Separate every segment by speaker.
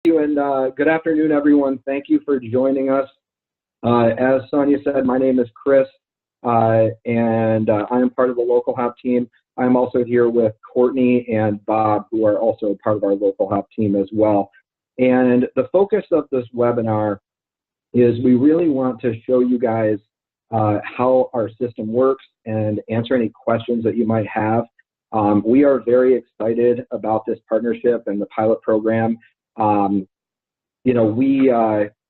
Speaker 1: you, and good afternoon, everyone. Thank you for joining us. As Sonia said, my name is Chris, and I am part of the LocalHop team. I'm also here with Courtney and Bob, who are also part of our LocalHop team as well. And the focus of this webinar is we really want to show you guys how our system works and answer any questions that you might have. We are very excited about this partnership and the pilot program. You know, we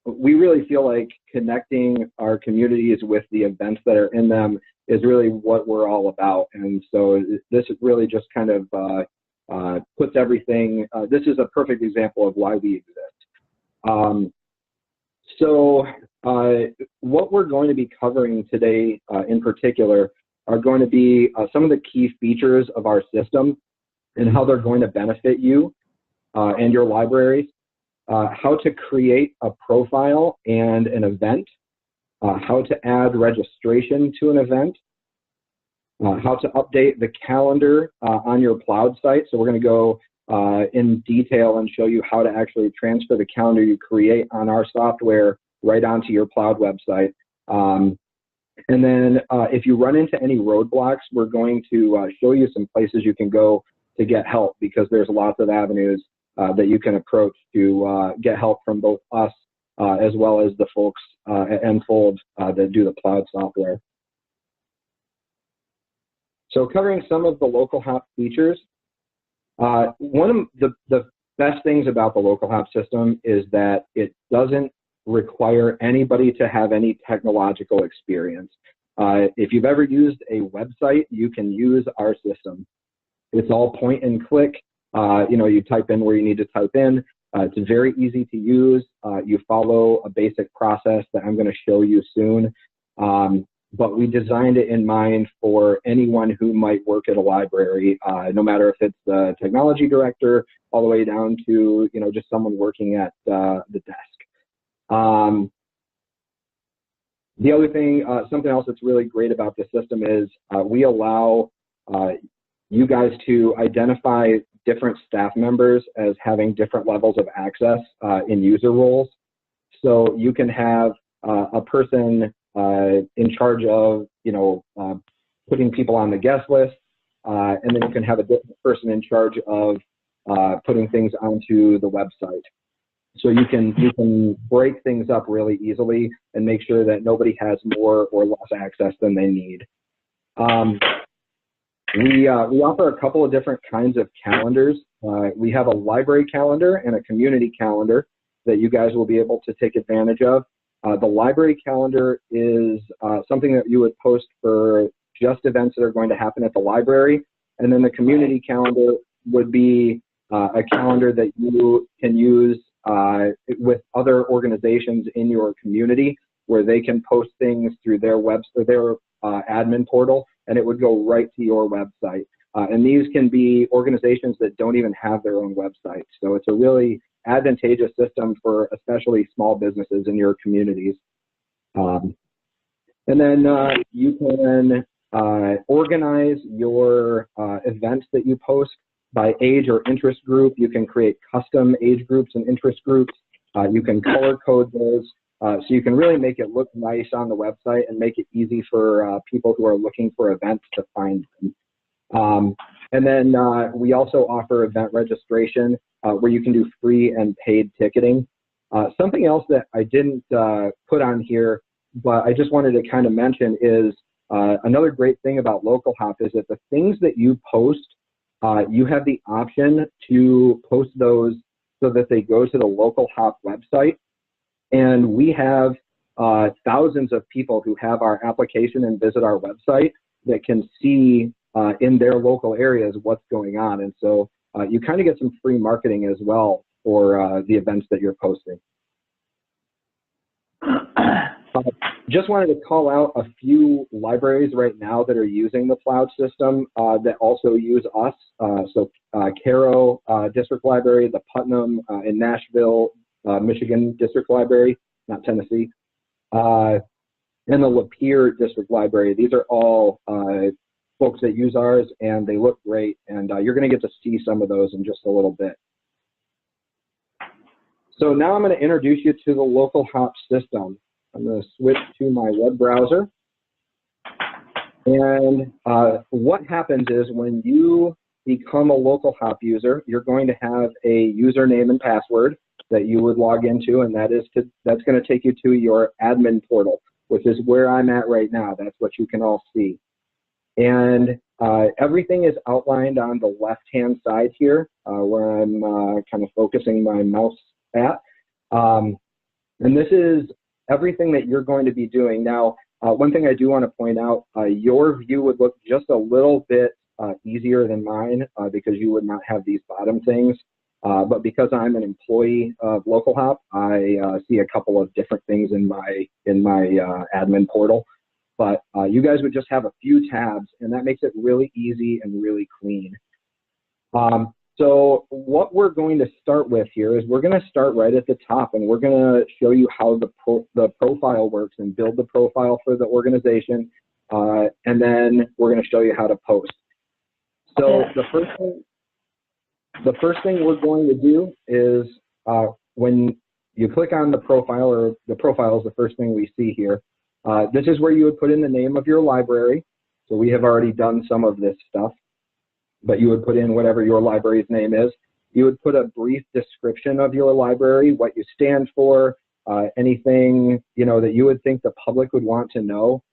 Speaker 1: really feel like connecting our communities with the events that are in them is really what we're all about. And so this really just kind of puts everything, this is a perfect example of why we exist. What we're going to be covering today in particular are going to be some of the key features of our system and how they're going to benefit you and your libraries, how to create a profile and an event, how to add registration to an event, how to update the calendar on your Ploud site. So we're going to go in detail and show you how to actually transfer the calendar you create on our software right onto your Ploud website. And then if you run into any roadblocks, we're going to show you some places you can go to get help, because there's lots of avenues that you can approach to get help from both us as well as the folks at Enfold that do the Ploud software. So covering some of the LocalHop features, one of the best things about the LocalHop system is that it doesn't require anybody to have any technological experience. If you've ever used a website, you can use our system. It's all point and click. You know, you type in where you need to type in. It's very easy to use. You follow a basic process that I'm going to show you soon. But we designed it in mind for anyone who might work at a library, no matter if it's the technology director all the way down to, you know, just someone working at the desk. The other thing, something else that's really great about the system is we allow you guys to identify different staff members as having different levels of access in user roles. So you can have a person in charge of, you know, putting people on the guest list, and then you can have a different person in charge of putting things onto the website. So you can break things up really easily and make sure that nobody has more or less access than they need. We offer a couple of different kinds of calendars. We have a library calendar and a community calendar that you guys will be able to take advantage of. The library calendar is something that you would post for just events that are going to happen at the library. And then the community calendar would be a calendar that you can use with other organizations in your community, where they can post things through their their admin portal, and it would go right to your website. And these can be organizations that don't even have their own website. So it's a really advantageous system for especially small businesses in your communities. And then you can organize your events that you post by age or interest group. You can create custom age groups and interest groups. You can color code those. So you can really make it look nice on the website and make it easy for people who are looking for events to find them. And then we also offer event registration where you can do free and paid ticketing. Something else that I didn't put on here, but I just wanted to kind of mention is another great thing about LocalHop is that the things that you post, you have the option to post those so that they go to the LocalHop website. And we have thousands of people who have our application and visit our website that can see in their local areas what's going on. And so you kind of get some free marketing as well for the events that you're posting. Just wanted to call out a few libraries right now that are using the Ploud system that also use us. So Caro District Library, the Putnam in Nashville, Michigan District Library, not Tennessee, and the Lapeer District Library. These are all folks that use ours, and they look great. And you're going to get to see some of those in just a little bit. So now I'm going to introduce you to the LocalHop system. I'm going to switch to my web browser. And what happens is when you become a LocalHop user, you're going to have a username and password that you would log into, and that's going to take you to your admin portal, which is where I'm at right now. That's what you can all see. And everything is outlined on the left-hand side here, where I'm kind of focusing my mouse at. And this is everything that you're going to be doing. Now, one thing I do want to point out, your view would look just a little bit easier than mine because you would not have these bottom things. But because I'm an employee of LocalHop, I see a couple of different things in my admin portal. But you guys would just have a few tabs, and that makes it really easy and really clean. So what we're going to start with here is we're going to start right at the top, and we're going to show you how the profile works and build the profile for the organization, and then we're going to show you how to post. So the first thing we're going to do is when you click on the profile, or the profile is the first thing we see here, this is where you would put in the name of your library. So we have already done some of this stuff, but you would put in whatever your library's name is. You would put a brief description of your library, what you stand for, anything that you would think the public would want to know.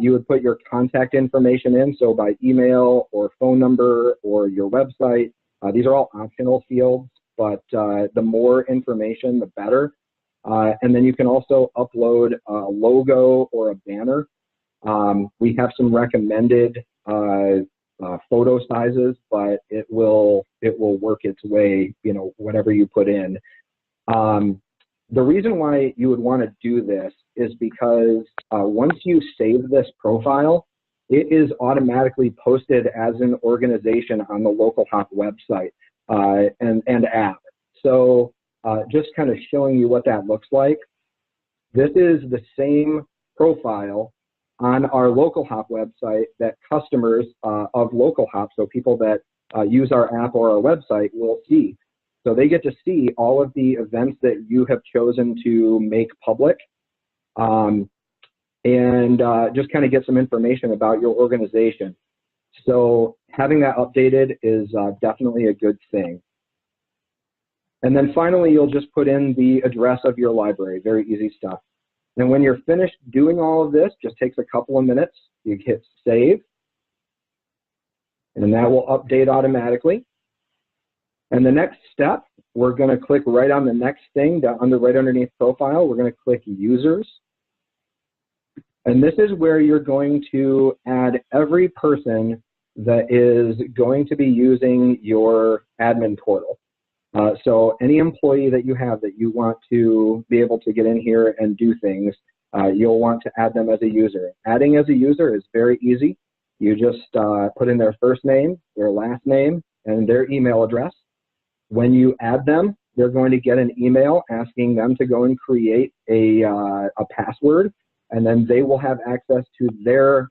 Speaker 1: You would put your contact information in, so by email or phone number or your website. These are all optional fields, but the more information, the better. And then you can also upload a logo or a banner. We have some recommended photo sizes, but it will work its way, whatever you put in. The reason why you would want to do this is because once you save this profile, it is automatically posted as an organization on the LocalHop website and app. So just kind of showing you what that looks like. This is the same profile on our LocalHop website that customers of LocalHop, so people that use our app or our website, will see. So they get to see all of the events that you have chosen to make public, and just kind of get some information about your organization. So having that updated is definitely a good thing. And then finally, you'll just put in the address of your library. Very easy stuff. And when you're finished doing all of this, just takes a couple of minutes. You hit save, and that will update automatically. And the next step, we're going to click right on the next thing, right underneath profile. We're going to click users. And this is where you're going to add every person that is going to be using your admin portal. So any employee that you have that you want to be able to get in here and do things, you'll want to add them as a user. Adding as a user is very easy. You just put in their first name, their last name, and their email address. When you add them, they're going to get an email asking them to go and create a password, and then they will have access to their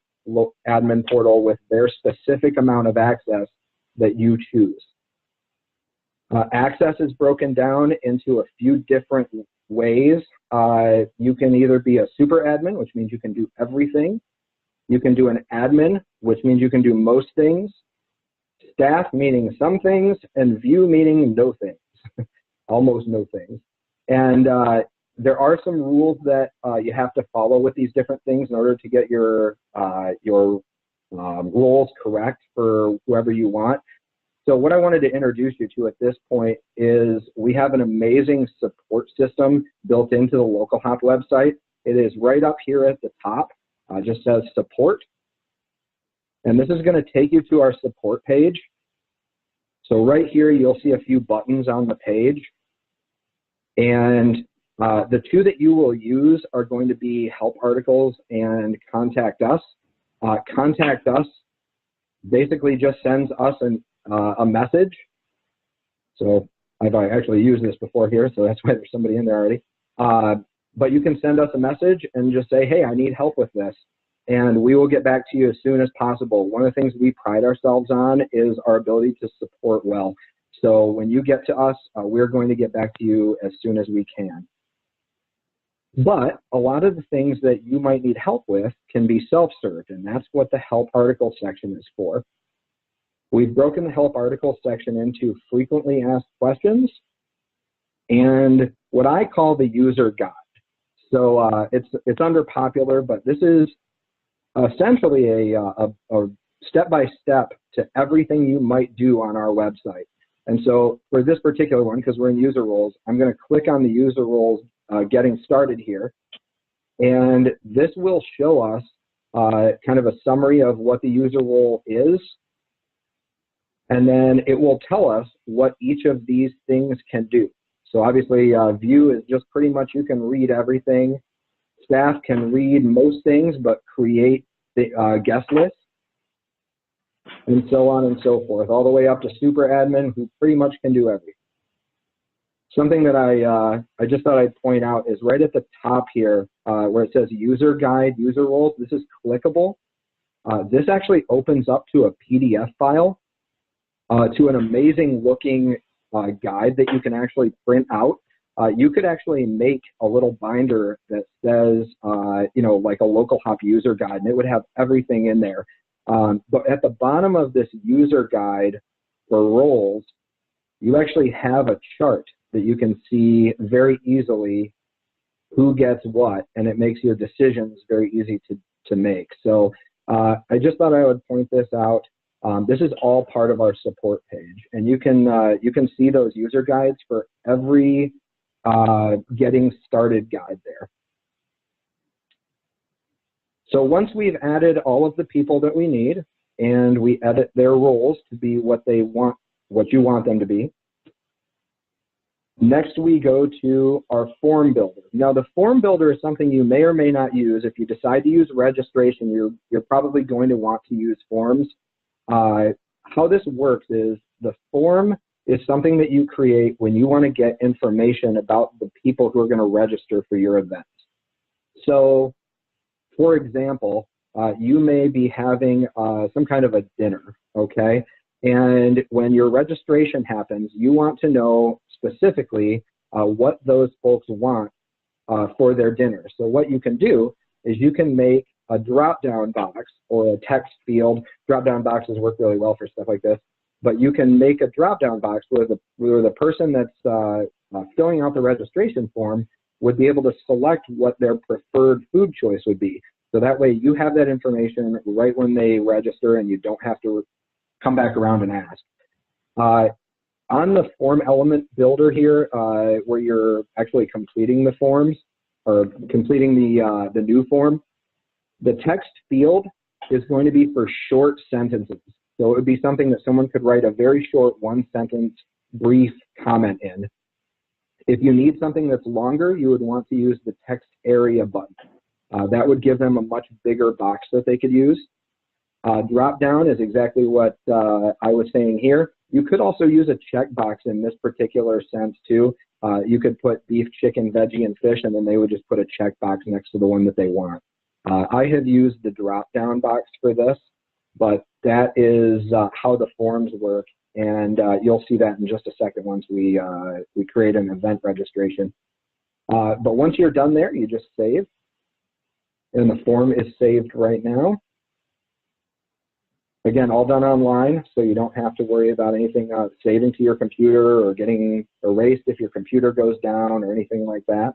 Speaker 1: admin portal with their specific amount of access that you choose. Access is broken down into a few different ways. You can either be a super admin, which means you can do everything. You can do an admin, which means you can do most things. Staff, meaning some things, and view, meaning no things, almost no things. And there are some rules that you have to follow with these different things in order to get your roles correct for whoever you want. So what I wanted to introduce you to at this point is we have an amazing support system built into the LocalHop website. It is right up here at the top, just says support. And this is going to take you to our support page. So right here, you'll see a few buttons on the page. And the two that you will use are going to be help articles and contact us. Contact us basically just sends us a message. So I've actually used this before here, so that's why there's somebody in there already. But you can send us a message and just say, hey, I need help with this. And we will get back to you as soon as possible. One of the things we pride ourselves on is our ability to support well. So when you get to us, we're going to get back to you as soon as we can. But a lot of the things that you might need help with can be self-served, and that's what the help article section is for. We've broken the help article section into frequently asked questions and what I call the user guide. So it's under popular, but this is essentially a step-by-step to everything you might do on our website. And so for this particular one, because we're in user roles, I'm going to click on the user roles getting started here. And this will show us kind of a summary of what the user role is. And then it will tell us what each of these things can do. So obviously view is just pretty much you can read everything. Staff can read most things, but create the guest list, and so on and so forth, all the way up to super admin, who pretty much can do everything. Something that I just thought I'd point out is right at the top here where it says user guide, user roles. This is clickable. This actually opens up to a PDF file to an amazing looking guide that you can actually print out. You could actually make a little binder that says, you know, like a LocalHop user guide, and it would have everything in there. But at the bottom of this user guide for roles, you actually have a chart that you can see very easily who gets what, and it makes your decisions very easy to make. So I just thought I would point this out. This is all part of our support page, and you can see those user guides for every getting started guide there. So once we've added all of the people that we need and we edit their roles to be what they want, what you want them to be, next we go to our form builder. Now the form builder is something you may or may not use. If you decide to use registration, you're probably going to want to use forms. How this works is the form is something that you create when you want to get information about the people who are going to register for your event. So, for example, you may be having some kind of a dinner, okay? And when your registration happens, you want to know specifically what those folks want for their dinner. So what you can do is you can make a drop-down box or a text field. Drop-down boxes work really well for stuff like this. But you can make a drop-down box where the person that's filling out the registration form would be able to select what their preferred food choice would be. So that way you have that information right when they register and you don't have to come back around and ask. On the form element builder here, where you're actually completing the forms or completing the new form, the text field is going to be for short sentences. So it would be something that someone could write a very short one-sentence brief comment in. If you need something that's longer, you would want to use the text area button. That would give them a much bigger box that they could use. Drop down is exactly what I was saying here. You could also use a checkbox in this particular sense too. You could put beef, chicken, veggie, and fish, and then they would just put a checkbox next to the one that they want. I have used the drop-down box for this, but that is how the forms work, and you'll see that in just a second once we create an event registration. But once you're done there, you just save, and the form is saved right now. Again, all done online, so you don't have to worry about anything saving to your computer or getting erased if your computer goes down or anything like that.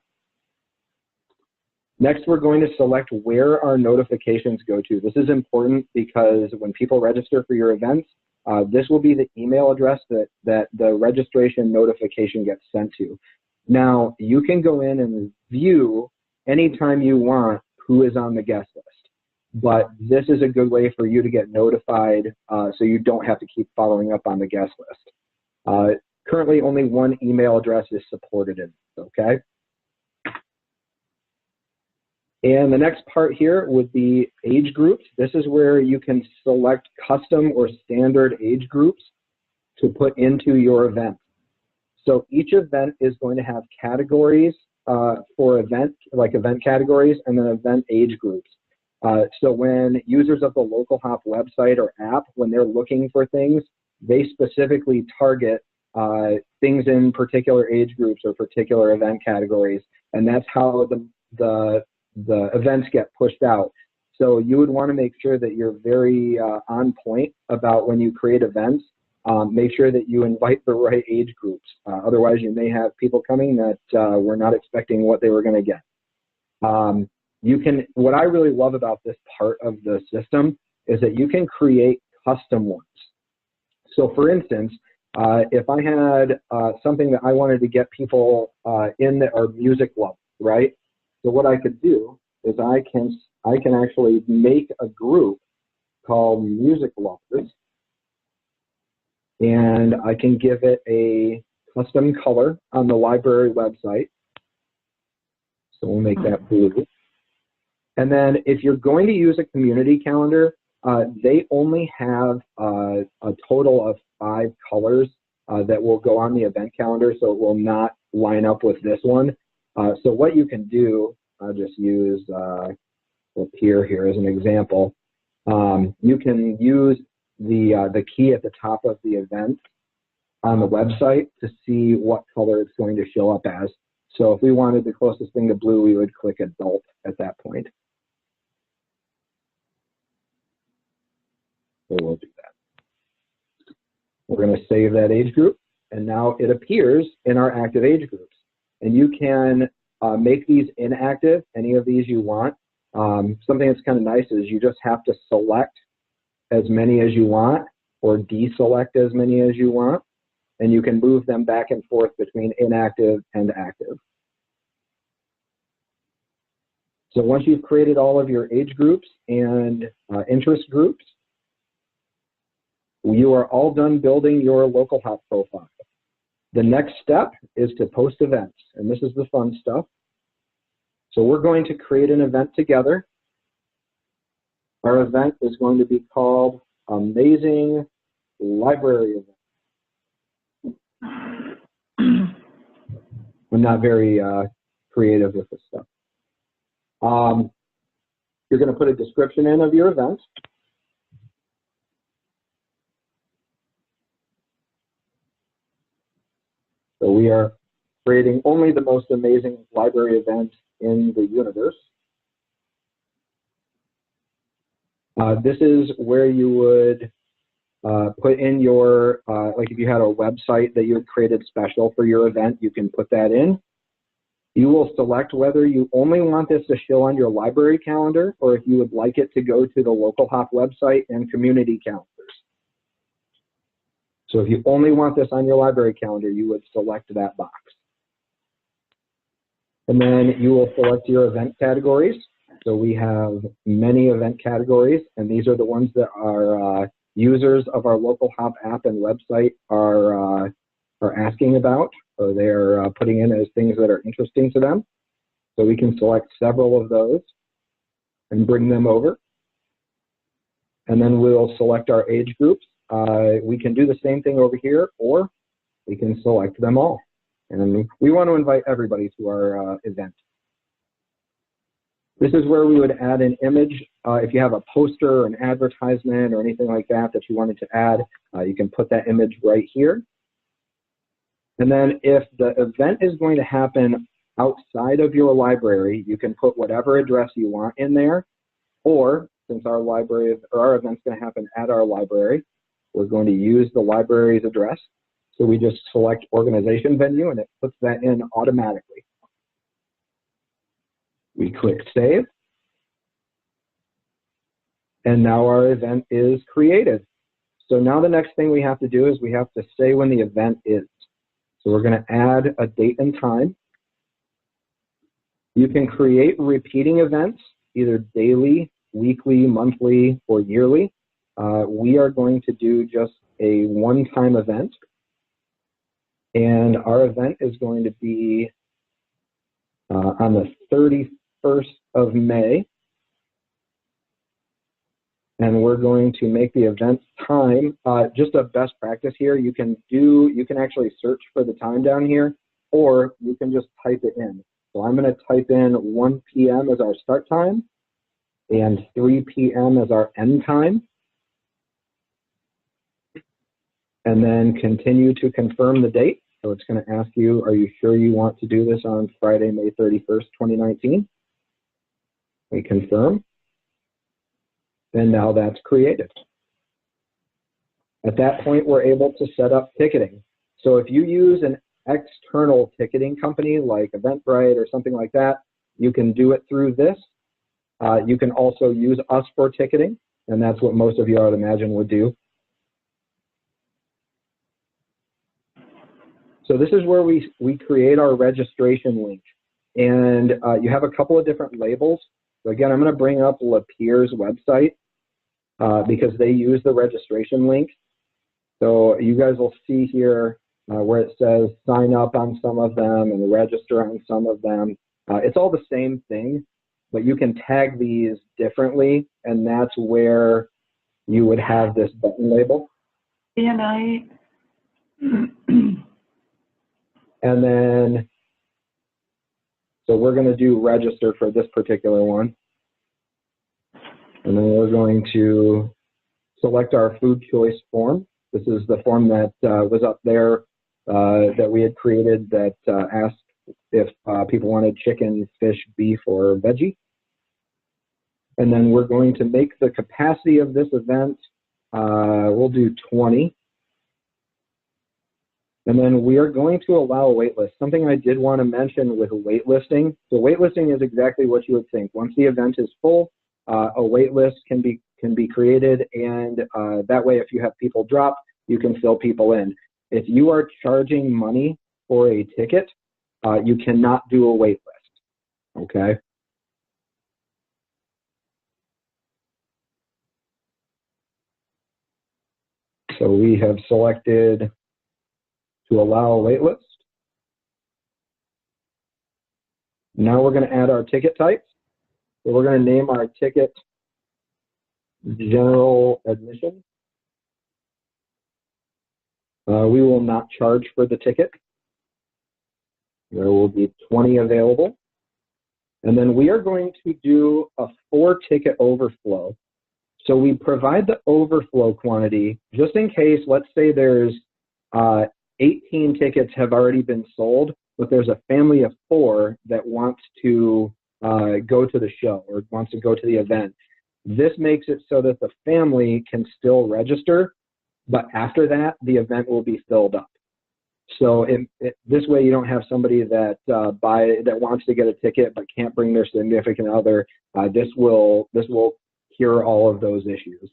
Speaker 1: Next, we're going to select where our notifications go to. This is important because when people register for your events, this will be the email address that the registration notification gets sent to. Now, you can go in and view anytime you want who is on the guest list, but this is a good way for you to get notified so you don't have to keep following up on the guest list. Currently, only one email address is supported in this, okay? And the next part here would be age groups. This is where you can select custom or standard age groups to put into your event. So each event is going to have categories for event, like event categories, and then event age groups. So when users of the LocalHop website or app, when they're looking for things, they specifically target things in particular age groups or particular event categories, and that's how the events get pushed out. So you would want to make sure that you're very on point about when you create events. Make sure that you invite the right age groups. Otherwise, you may have people coming that were not expecting what they were going to get. What I really love about this part of the system is that you can create custom ones. So for instance, if I had something that I wanted to get people in that are music lovers, right? So what I could do is I can actually make a group called music lovers, and I can give it a custom color on the library website. So we'll make that blue. And then if you're going to use a community calendar, they only have a total of 5 colors that will go on the event calendar, so it will not line up with this one. So what you can do, I'll just use appear here as an example. You can use the key at the top of the event on the website to see what color it's going to show up as. So if we wanted the closest thing to blue, we would click adult at that point. So we'll do that. We're going to save that age group, and now it appears in our active age groups. And you can make these inactive, any of these you want. Something that's kind of nice is you just have to select as many as you want or deselect as many as you want, and you can move them back and forth between inactive and active. So once you've created all of your age groups and interest groups, you are all done building your LocalHop profile. The next step is to post events, and this is the fun stuff. So we're going to create an event together. Our event is going to be called Amazing Library Event. I'm not very creative with this stuff. You're going to put a description in of your event. So we are creating only the most amazing library event in the universe. This is where you would put in your, like if you had a website that you had created special for your event, you can put that in. You will select whether you only want this to show on your library calendar or if you would like it to go to the LocalHop website and community calendars. So if you only want this on your library calendar, you would select that box. And then you will select your event categories. So we have many event categories, and these are the ones that our users of our LocalHop app and website are asking about, or they're putting in as things that are interesting to them. So we can select several of those and bring them over. And then we'll select our age groups. We can do the same thing over here, or we can select them all. And we want to invite everybody to our event. This is where we would add an image. If you have a poster or an advertisement or anything like that that you wanted to add, you can put that image right here. And then if the event is going to happen outside of your library, you can put whatever address you want in there. Or since our library or our event's going to happen at our library, we're going to use the library's address. So we just select organization venue and it puts that in automatically. We click save. And now our event is created. So now the next thing we have to do is we have to say when the event is. So we're going to add a date and time. You can create repeating events, either daily, weekly, monthly, or yearly. We are going to do just a one-time event. And our event is going to be on the 31st of May. And we're going to make the event time, just a best practice here. You can actually search for the time down here, or you can just type it in. So I'm going to type in 1 p.m. as our start time and 3 p.m. as our end time. and then continue to confirm the date. So it's going to ask you, are you sure you want to do this on Friday, May 31st, 2019? We confirm, and now that's created. At that point, we're able to set up ticketing. So if you use an external ticketing company like Eventbrite or something like that, you can do it through this. You can also use us for ticketing, and that's what most of you, I would imagine, would do. So this is where we create our registration link. And you have a couple of different labels. So again, I'm going to bring up Lapierre's website because they use the registration link. So you guys will see here where it says sign up on some of them and register on some of them. It's all the same thing, but you can tag these differently, and that's where you would have this button label.
Speaker 2: BNI.
Speaker 1: And then, so we're going to do register for this particular one. And then we're going to select our food choice form. This is the form that was up there that we had created that asked if people wanted chicken, fish, beef, or veggie. And then we're going to make the capacity of this event, we'll do 20. And then we are going to allow a wait list. Something I did want to mention with waitlisting. So waitlisting is exactly what you would think. Once the event is full, a wait list can be created, and that way, if you have people drop, you can fill people in. If you are charging money for a ticket, you cannot do a wait list. Okay. So we have selected to allow a wait list. Now we're going to add our ticket types. So we're going to name our ticket General Admission. We will not charge for the ticket. There will be 20 available. And then we are going to do a 4-ticket overflow. So we provide the overflow quantity just in case, let's say there's 18 tickets have already been sold, but there's a family of 4 that wants to go to the show or wants to go to the event. This makes it so that the family can still register, but after that, the event will be filled up. So this way, you don't have somebody that that wants to get a ticket but can't bring their significant other. This will cure all of those issues.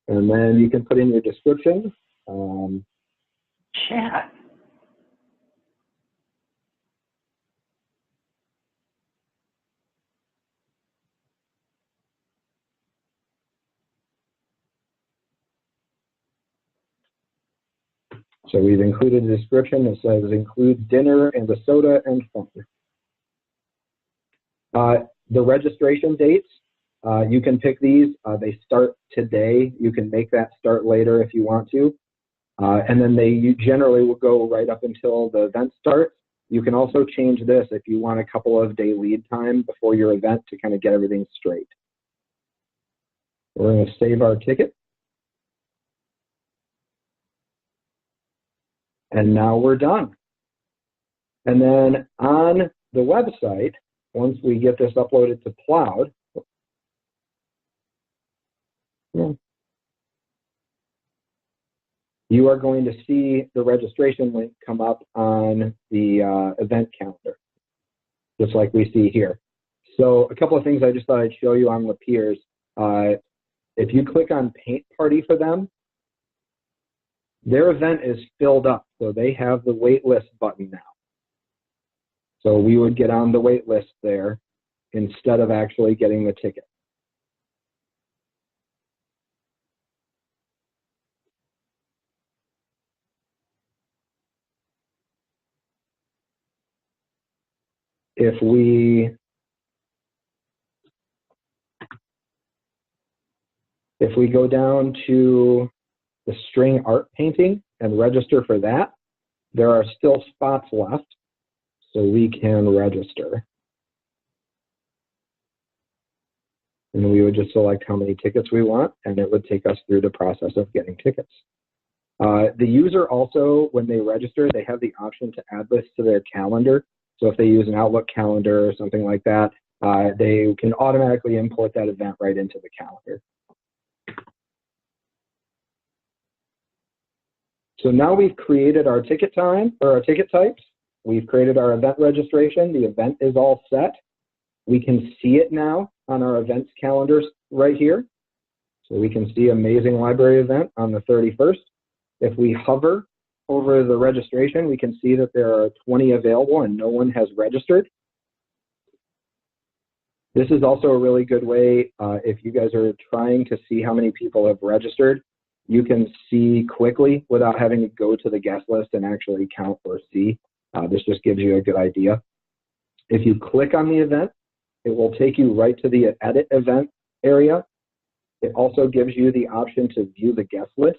Speaker 1: And then you can put in your description.
Speaker 2: Chat.
Speaker 1: So we've included a description that says include dinner and a soda and fun. The registration dates, you can pick these. They start today. You can make that start later if you want to. And then you generally will go right up until the event starts. You can also change this if you want a couple of day lead time before your event to kind of get everything straight. We're going to save our ticket. And now we're done. And then on the website, once we get this uploaded to Ploud, you are going to see the registration link come up on the event calendar, just like we see here. So a couple of things I just thought I'd show you on Lapierre's. If you click on Paint Party for them, their event is filled up, so they have the wait list button now. So we would get on the wait list there instead of actually getting the ticket. If we go down to the string art painting and register for that, there are still spots left, so we can register. And we would just select how many tickets we want, and it would take us through the process of getting tickets. The user also, when they register, they have the option to add this to their calendar. So if they use an Outlook calendar or something like that, they can automatically import that event right into the calendar. So now we've created our ticket time, or our ticket types. We've created our event registration. The event is all set. We can see it now on our events calendars right here. So we can see Amazing Library event on the 31st. If we hover over the registration, we can see that there are 20 available and no one has registered. This is also a really good way, if you guys are trying to see how many people have registered, you can see quickly without having to go to the guest list and actually count or see. This just gives you a good idea. If you click on the event, it will take you right to the edit event area. It also gives you the option to view the guest list.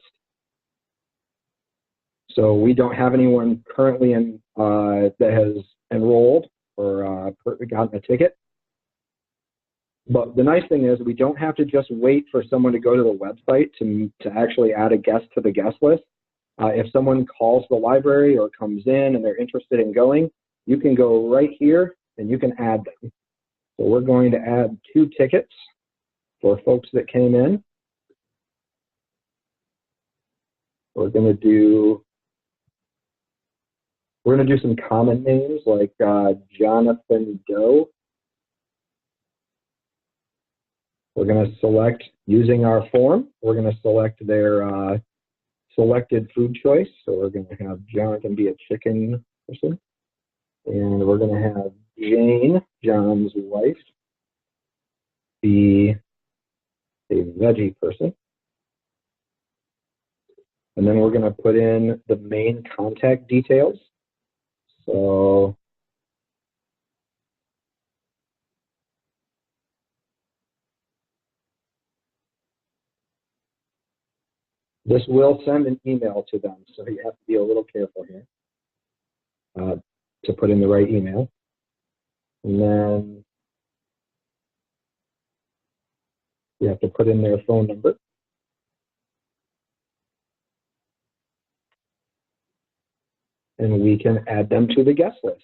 Speaker 1: So we don't have anyone currently in, that has enrolled or gotten a ticket. But the nice thing is we don't have to just wait for someone to go to the website to actually add a guest to the guest list. If someone calls the library or comes in and they're interested in going, you can go right here and you can add them. So we're going to add 2 tickets for folks that came in. We're going to do some common names like Jonathan Doe. We're going to select, using our form, we're going to select their selected food choice. So we're going to have Jonathan be a chicken person. And we're going to have Jane, John's wife, be a veggie person. And then we're going to put in the main contact details. So this will send an email to them, so you have to be a little careful here to put in the right email. And then you have to put in their phone number. And we can add them to the guest list.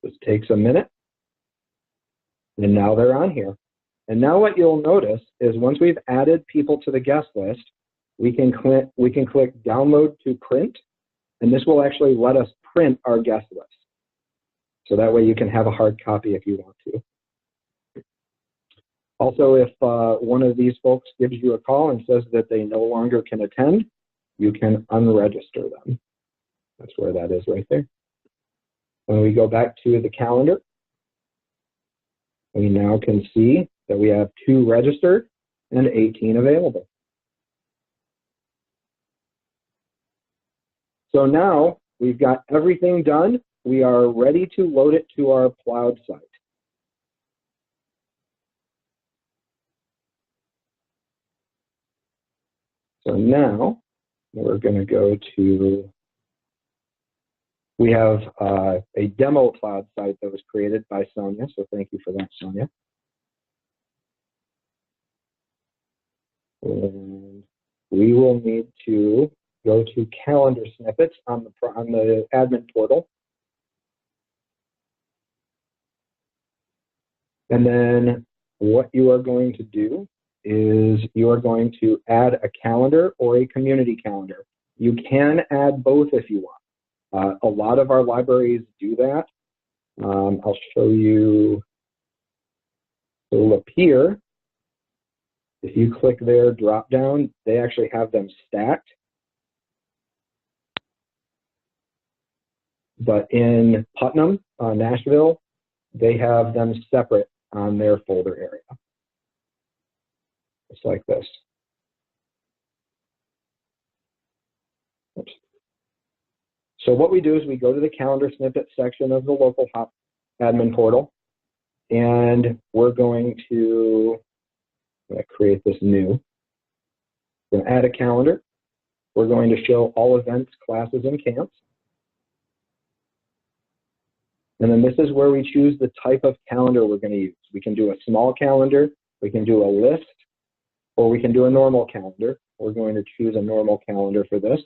Speaker 1: This takes a minute. And now they're on here. And now what you'll notice is once we've added people to the guest list, we can click download to print, and this will actually let us print our guest list. So that way you can have a hard copy if you want to. Also, if one of these folks gives you a call and says that they no longer can attend, you can unregister them. That's where that is right there. When we go back to the calendar, we now can see that we have 2 registered and 18 available. So now we've got everything done. We are ready to load it to our Ploud site. So now we're going to go to, we have a demo Ploud site that was created by Sonia, so thank you for that, Sonia. And we will need to go to calendar snippets on the admin portal. And then what you are going to do is you are going to add a calendar or a community calendar. You can add both if you want. A lot of our libraries do that. I'll show you. So up here, if you click their drop down, they actually have them stacked. But in Putnam, Nashville, they have them separate on their folder area. Just like this. Oops. So what we do is we go to the calendar snippet section of the LocalHop admin portal, and we're going to create this new. We're going to add a calendar. We're going to show all events, classes, and camps. And then this is where we choose the type of calendar we're going to use. We can do a small calendar, we can do a list, or we can do a normal calendar. We're going to choose a normal calendar for this.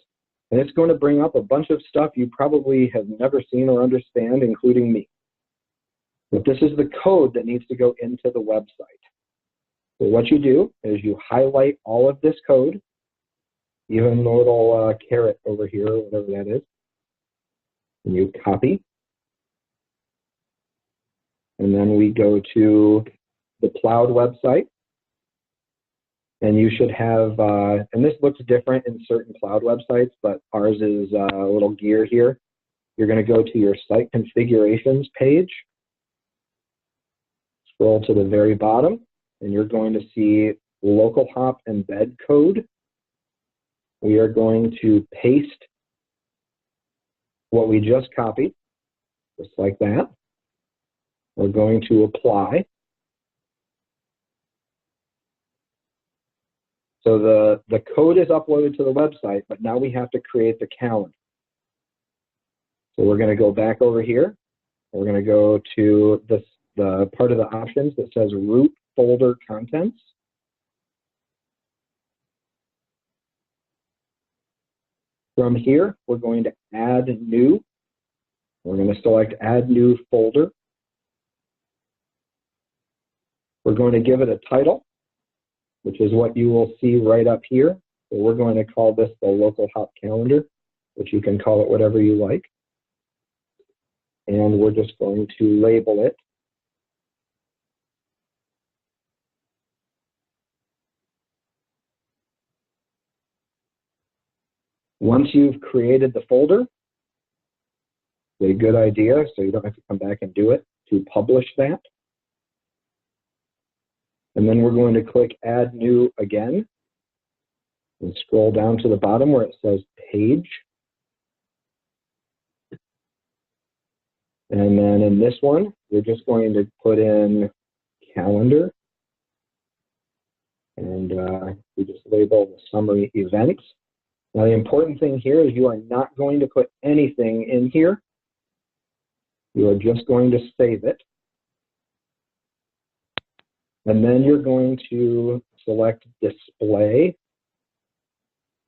Speaker 1: And it's going to bring up a bunch of stuff you probably have never seen or understand, including me. But this is the code that needs to go into the website. So what you do is you highlight all of this code, even the little caret over here, or whatever that is, and you copy. And then we go to the Ploud website. And you should have, and this looks different in certain Ploud websites, but ours is a little gear here. You're going to go to your site configurations page, scroll to the very bottom, and you're going to see LocalHop embed code. We are going to paste what we just copied, just like that. We're going to apply. So the code is uploaded to the website, but now we have to create the calendar. So we're going to go back over here. We're going to go to the part of the options that says root folder contents. From here, we're going to add new. We're going to select add new folder. We're going to give it a title, which is what you will see right up here. So we're going to call this the LocalHop calendar, which you can call it whatever you like. And we're just going to label it. Once you've created the folder, it's a good idea, so you don't have to come back and do it, to publish that. And then we're going to click Add New again and scroll down to the bottom where it says Page. And then in this one, we're just going to put in Calendar. And we just label the summary events. Now the important thing here is you are not going to put anything in here. You are just going to save it. And then you're going to select Display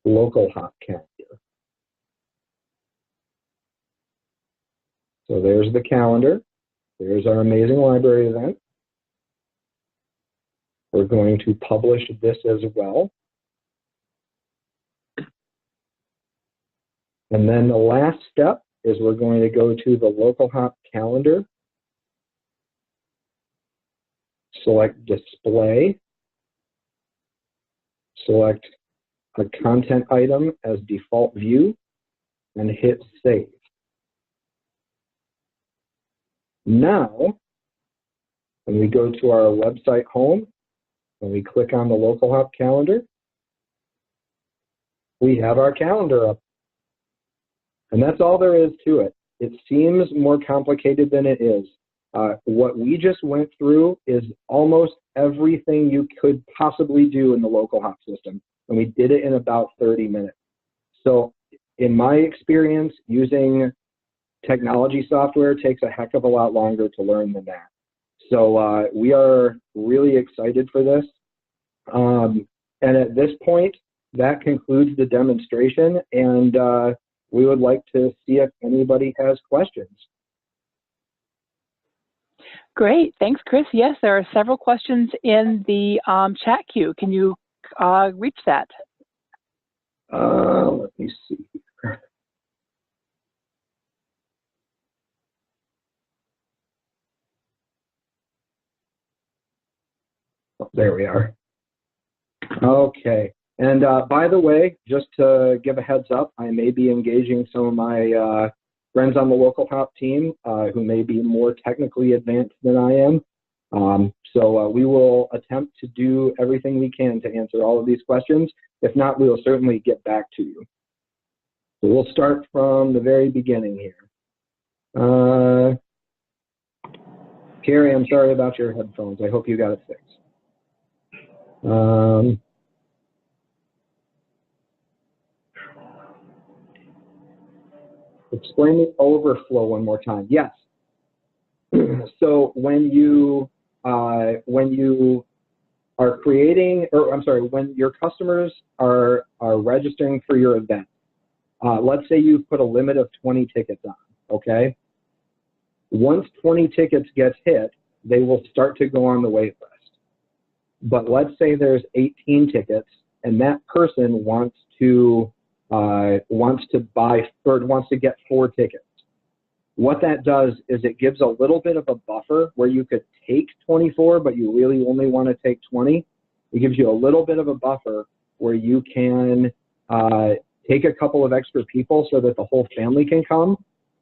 Speaker 1: LocalHop Calendar. So there's the calendar. There's our amazing library event. We're going to publish this as well. And then the last step is we're going to go to the LocalHop calendar, select Display, select a content item as default view, and hit Save. Now, when we go to our website home, and we click on the LocalHop calendar, we have our calendar up. And that's all there is to it. It seems more complicated than it is. What we just went through is almost everything you could possibly do in the LocalHop system, and we did it in about 30 minutes. So in my experience, using technology software takes a heck of a lot longer to learn than that. So we are really excited for this. And at this point, that concludes the demonstration, and we would like to see if anybody has questions.
Speaker 2: Great, thanks, Chris. Yes, there are several questions in the chat queue. Can you reach that?
Speaker 1: Let me see. Oh, there we are. Okay. And by the way, just to give a heads up, I may be engaging some of my friends on the LocalHop team who may be more technically advanced than I am. So we will attempt to do everything we can to answer all of these questions. If not, we will certainly get back to you. So we'll start from the very beginning here. Carrie, I'm sorry about your headphones. I hope you got it fixed. Explain the overflow one more time. Yes. So when you are creating, or I'm sorry, when your customers are registering for your event, let's say you've put a limit of 20 tickets on, okay? Once 20 tickets gets hit, they will start to go on the wait list. But let's say there's 18 tickets and that person wants to buy or wants to get 4 tickets. What that does is it gives a little bit of a buffer where you could take 24, but you really only want to take 20. It gives you a little bit of a buffer where you can take a couple of extra people so that the whole family can come.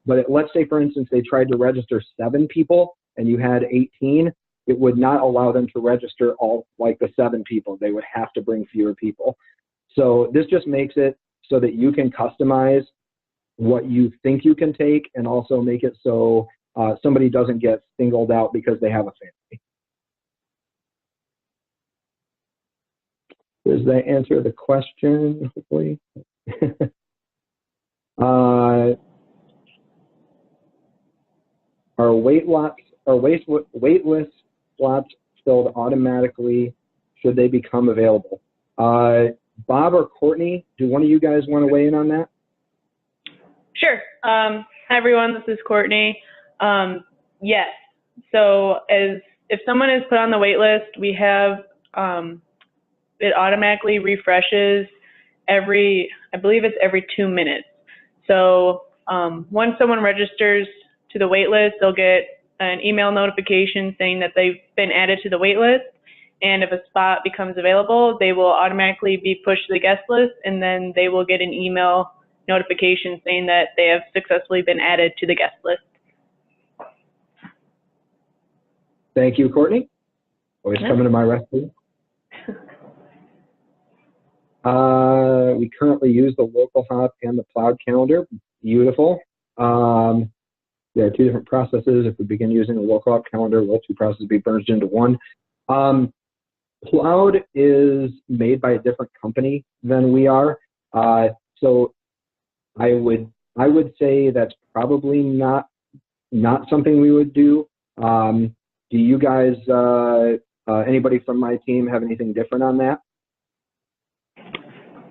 Speaker 1: But let's say, for instance, they tried to register 7 people and you had 18. It would not allow them to register all like the 7 people. They would have to bring fewer people. So this just makes it so that you can customize what you think you can take and also make it so somebody doesn't get singled out because they have a family. Does that answer the question, hopefully? Are wait list slots filled automatically should they become available? Bob or Courtney, do one of you guys want to weigh in on that?
Speaker 3: Sure. Hi everyone, this is Courtney. Yes. So if someone is put on the wait list, we have it automatically refreshes I believe it's every 2 minutes. So once someone registers to the wait list, they'll get an email notification saying that they've been added to the wait list. And if a spot becomes available, they will automatically be pushed to the guest list, and then they will get an email notification saying that they have successfully been added to the guest list.
Speaker 1: Thank you, Courtney. Always coming to my rescue. We currently use the LocalHop and the Ploud calendar. Beautiful. There are 2 different processes. If we begin using the LocalHop calendar, will 2 processes be merged into one? Ploud is made by a different company than we are. So I would say that's probably not something we would do. Do you guys, anybody from my team, have anything different on that?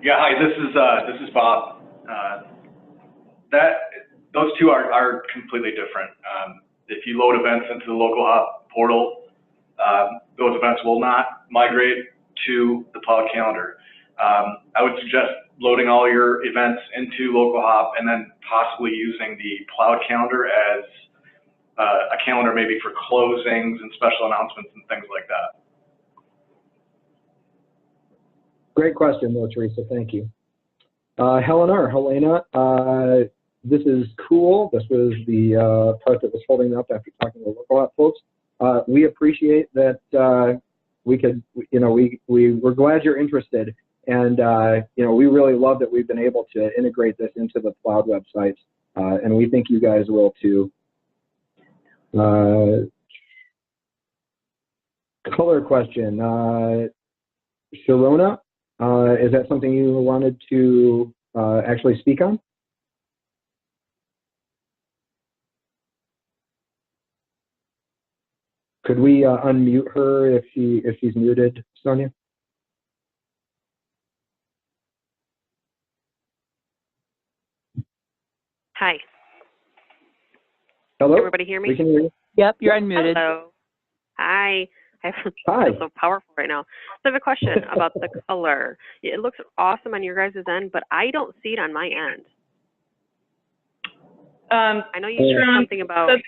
Speaker 4: Yeah, hi. This is Bob. Those 2 are completely different. If you load events into the LocalHop portal, those events will not migrate to the Ploud calendar. I would suggest loading all your events into LocalHop and then possibly using the Ploud calendar as a calendar maybe for closings and special announcements and things like that.
Speaker 1: Great question, though, Teresa. Thank you. Helena, this is cool. This was the part that was holding up after talking to the LocalHop folks. We appreciate that we could, we're glad you're interested. And, we really love that we've been able to integrate this into the Ploud websites. And we think you guys will too. Color question. Sharona, is that something you wanted to actually speak on? Could we unmute her if she's muted, Sonia?
Speaker 5: Hi.
Speaker 1: Hello.
Speaker 5: Can everybody hear me?
Speaker 1: We can hear you.
Speaker 2: Yep, you're unmuted.
Speaker 5: Hello. Hi. I
Speaker 1: Hi.
Speaker 5: feel so powerful right now. So I have a question about the color. It looks awesome on your guys' end, but I don't see it on my end. I know you said something about.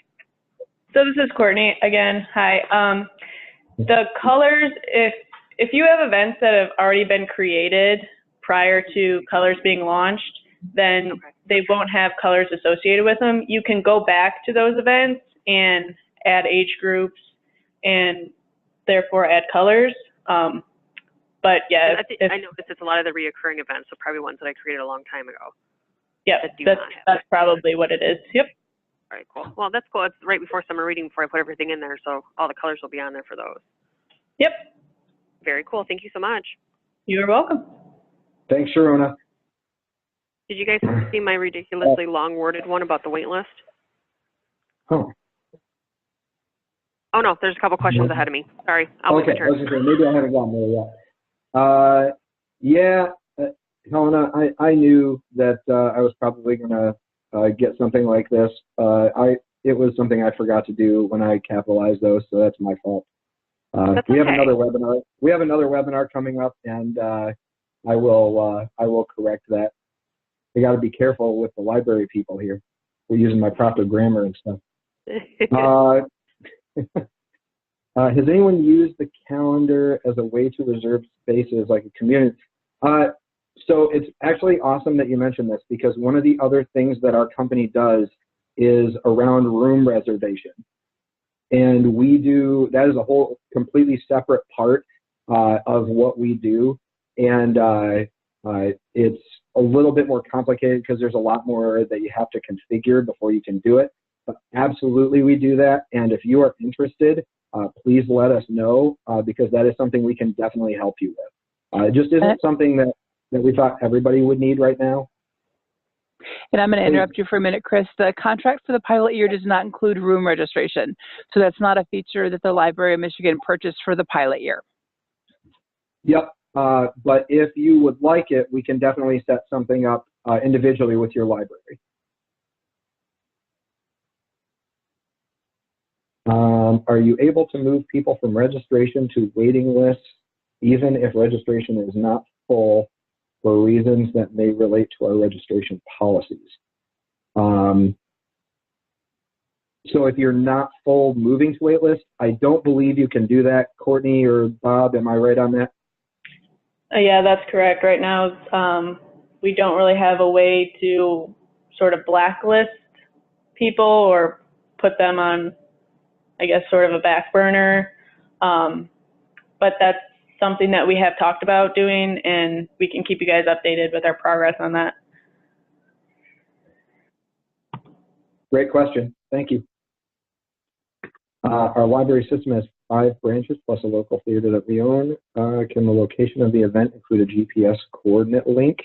Speaker 3: So this is Courtney again. Hi. The colors, if you have events that have already been created prior to colors being launched, then they won't have colors associated with them. You can go back to those events and add age groups and therefore add colors. But yeah,
Speaker 5: I noticed it's a lot of the reoccurring events, so probably ones that I created a long time ago.
Speaker 3: Yeah, that's probably what it is. Yep.
Speaker 5: All right, cool. Well, that's cool. It's right before summer reading before I put everything in there, so all the colors will be on there for those.
Speaker 3: Yep.
Speaker 5: Very cool. Thank you so much.
Speaker 3: You're welcome.
Speaker 1: Thanks, Sharona.
Speaker 5: Did you guys see my ridiculously long worded one about the wait list?
Speaker 1: Oh.
Speaker 5: Oh no, there's a couple questions ahead of me. Sorry, I'll wait my turn.
Speaker 1: Okay, maybe I haven't gotten there yet. Yeah, Helena, I knew that I was probably going to get something like this. It was something I forgot to do when I capitalized those, so that's my fault.
Speaker 5: That's
Speaker 1: we have
Speaker 5: okay.
Speaker 1: another webinar. We have another webinar coming up, and I will correct that. I got to be careful with the library people here. We're using my proper grammar and stuff. Has anyone used the calendar as a way to reserve spaces like a community? So it's actually awesome that you mentioned this, because one of the other things that our company does is around room reservation. And we do, that is a whole completely separate part of what we do. And it's a little bit more complicated because there's a lot more that you have to configure before you can do it. But absolutely we do that. And if you are interested, please let us know, because that is something we can definitely help you with. It just isn't something that we thought everybody would need right now.
Speaker 2: And I'm going to interrupt you for a minute, Chris. The contract for the pilot year does not include room registration. So that's not a feature that the Library of Michigan purchased for the pilot year.
Speaker 1: Yep. But if you would like it, we can definitely set something up individually with your library. Are you able to move people from registration to waiting lists, even if registration is not full, for reasons that may relate to our registration policies? So if you're not full moving to wait list, I don't believe you can do that. Courtney or Bob, am I right on that?
Speaker 3: Yeah, that's correct. Right now, we don't really have a way to sort of blacklist people or put them on, I guess, sort of a back burner. But that's something that we have talked about doing, and we can keep you guys updated with our progress on that.
Speaker 1: Great question. Thank you. Our library system has 5 branches plus a local theater that we own. Can the location of the event include a GPS coordinate link?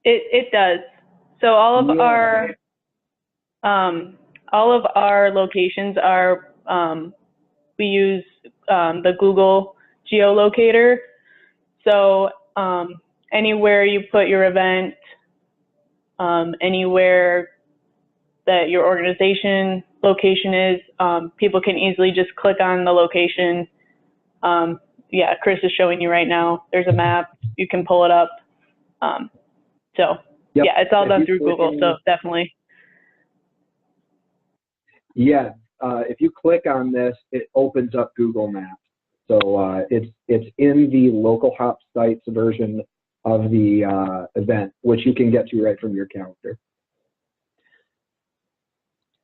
Speaker 3: It does. So all of our locations are, we use the Google geolocator. So anywhere you put your event, anywhere that your organization location is, people can easily just click on the location. Yeah, Chris is showing you right now. There's a map. You can pull it up. So
Speaker 1: yep.
Speaker 3: Yeah, it's all done through Google, so definitely.
Speaker 1: Yeah, if you click on this, it opens up Google Maps. So it's in the LocalHop sites version of the event, which you can get to right from your calendar.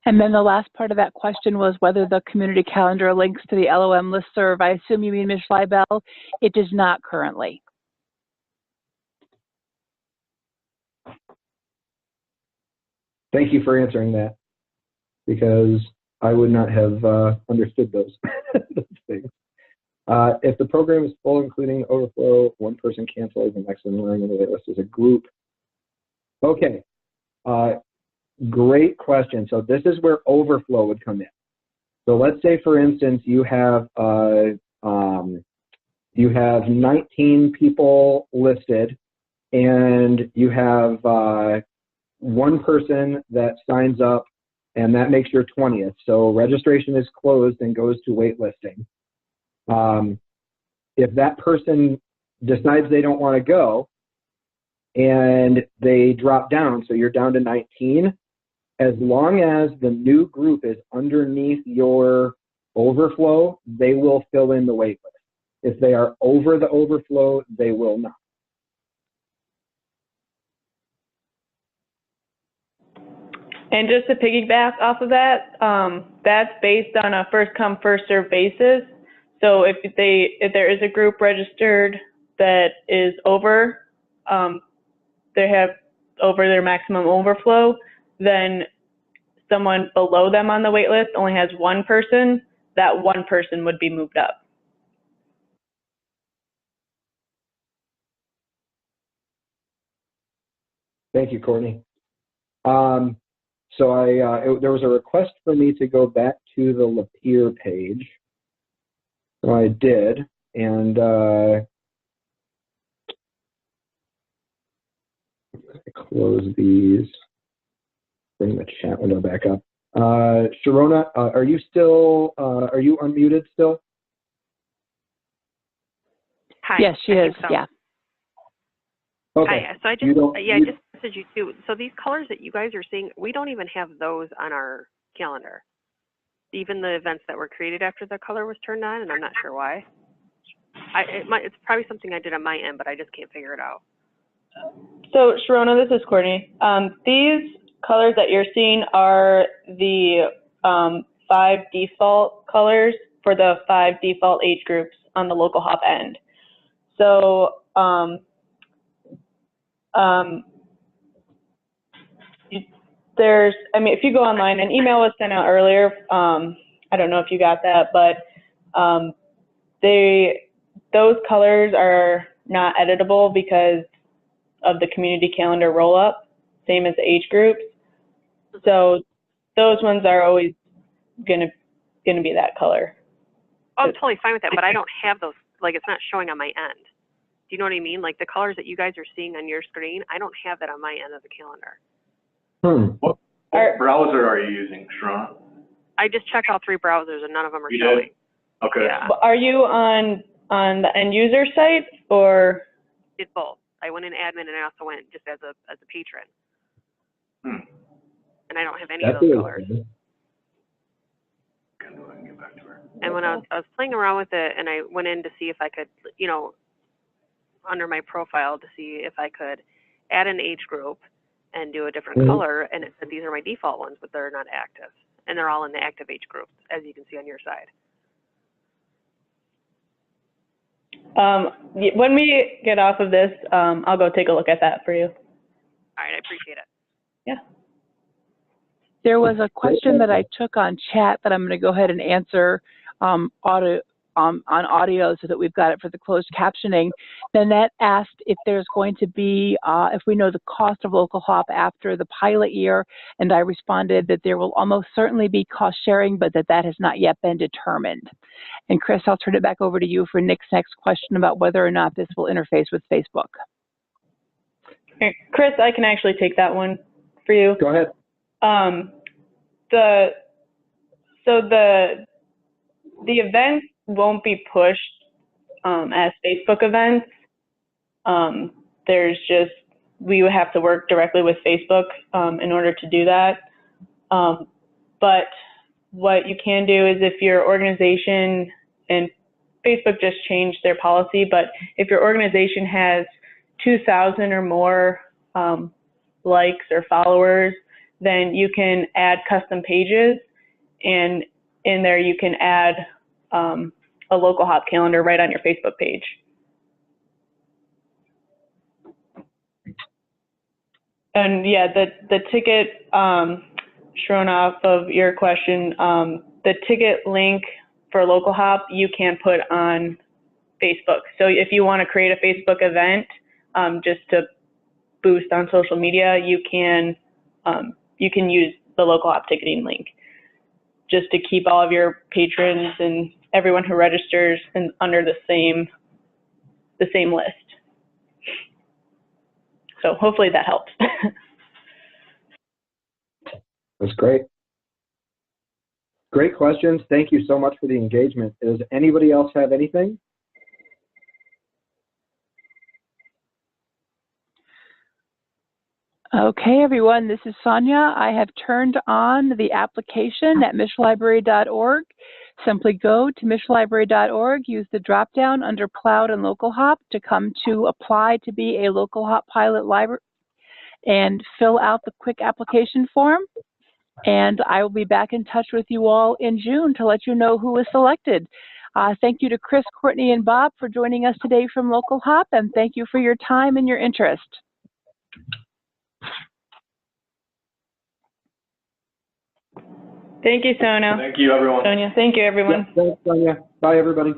Speaker 2: And then the last part of that question was whether the community calendar links to the LOM listserv. I assume you mean Ms. Leibel. It does not currently.
Speaker 1: Thank you for answering that, because I would not have understood those, those things. If the program is full, including overflow, one person cancels, the next one on the wait list is a group. Okay, great question. So this is where overflow would come in. So let's say, for instance, you have 19 people listed, and you have one person that signs up, and that makes your 20th. So registration is closed and goes to waitlisting. If that person decides they don't want to go and they drop down, so you're down to 19, as long as the new group is underneath your overflow, they will fill in the wait list. If they are over the overflow, they will not.
Speaker 3: And just to piggyback off of that, that's based on a first come, first served basis. So if there is a group registered that is over, they have over their maximum overflow, then someone below them on the wait list only has one person, that one person would be moved up.
Speaker 1: Thank you, Courtney. So there was a request for me to go back to the Lapeer page. So I did, and close these. Bring the chat window back up. Sharona, are you unmuted still?
Speaker 5: Hi.
Speaker 2: Yes, she is.
Speaker 5: So.
Speaker 2: Yeah.
Speaker 1: Okay.
Speaker 5: Hi. So I just messaged you too. So these colors that you guys are seeing, we don't even have those on our calendar. Even the events that were created after the color was turned on, and I'm not sure why. It's probably something I did on my end, but I just can't figure it out.
Speaker 3: So Sharona, this is Courtney. These colors that you're seeing are the 5 default colors for the 5 default age groups on the LocalHop end. So if you go online, an email was sent out earlier. I don't know if you got that, but those colors are not editable because of the community calendar roll-up, same as the age groups. So those ones are always gonna be that color.
Speaker 5: Oh, I'm totally fine with that, but I don't have those. Like, it's not showing on my end. Do you know what I mean? Like the colors that you guys are seeing on your screen, I don't have that on my end of the calendar.
Speaker 4: What browser are you using, Sharona?
Speaker 5: I just checked all 3 browsers and none of them are
Speaker 4: You
Speaker 5: showing.
Speaker 4: did? Okay.
Speaker 5: Yeah.
Speaker 3: Are you on the end user site or?
Speaker 5: Did both. I went in admin and I also went just as a patron. And I don't have any of those colors. And when I was playing around with it, and I went in to see if I could, under my profile to see if I could add an age group and do a different color, and it said these are my default ones, but they're not active. And they're all in the active age group, as you can see on your side.
Speaker 3: When we get off of this, I'll go take a look at that for you.
Speaker 5: All right, I appreciate it.
Speaker 3: Yeah.
Speaker 2: There was a question that I took on chat that I'm going to go ahead and answer on audio so that we've got it for the closed captioning. Nanette asked if there's going to be, if we know the cost of LocalHop after the pilot year, and I responded that there will almost certainly be cost sharing, but that has not yet been determined. And Chris, I'll turn it back over to you for Nick's next question about whether or not this will interface with Facebook.
Speaker 3: Okay. Chris, I can actually take that one for you.
Speaker 1: Go ahead.
Speaker 3: The events won't be pushed as Facebook events. We would have to work directly with Facebook in order to do that. But what you can do is if your organization, and Facebook just changed their policy, but if your organization has 2,000 or more likes or followers, then you can add custom pages, and in there you can add a LocalHop calendar right on your Facebook page. And yeah, the ticket, Sharona, off of your question, the ticket link for LocalHop you can put on Facebook. So if you want to create a Facebook event just to boost on social media, you can use the LocalHop ticketing link just to keep all of your patrons and everyone who registers under the same list. So hopefully that helps.
Speaker 1: That's great. Great questions. Thank you so much for the engagement. Does anybody else have anything?
Speaker 2: Okay, everyone, this is Sonia. I have turned on the application at michlibrary.org. Simply go to michlibrary.org, use the drop-down under Ploud and LocalHop to come to apply to be a LocalHop pilot library and fill out the quick application form. And I will be back in touch with you all in June to let you know who was selected. Thank you to Chris, Courtney, and Bob for joining us today from LocalHop, and thank you for your time and your interest.
Speaker 3: Thank you, Sonia.
Speaker 4: Thank you, everyone.
Speaker 3: Sonia, thank you, everyone.
Speaker 1: Yeah, thanks, Sonia. Bye, everybody.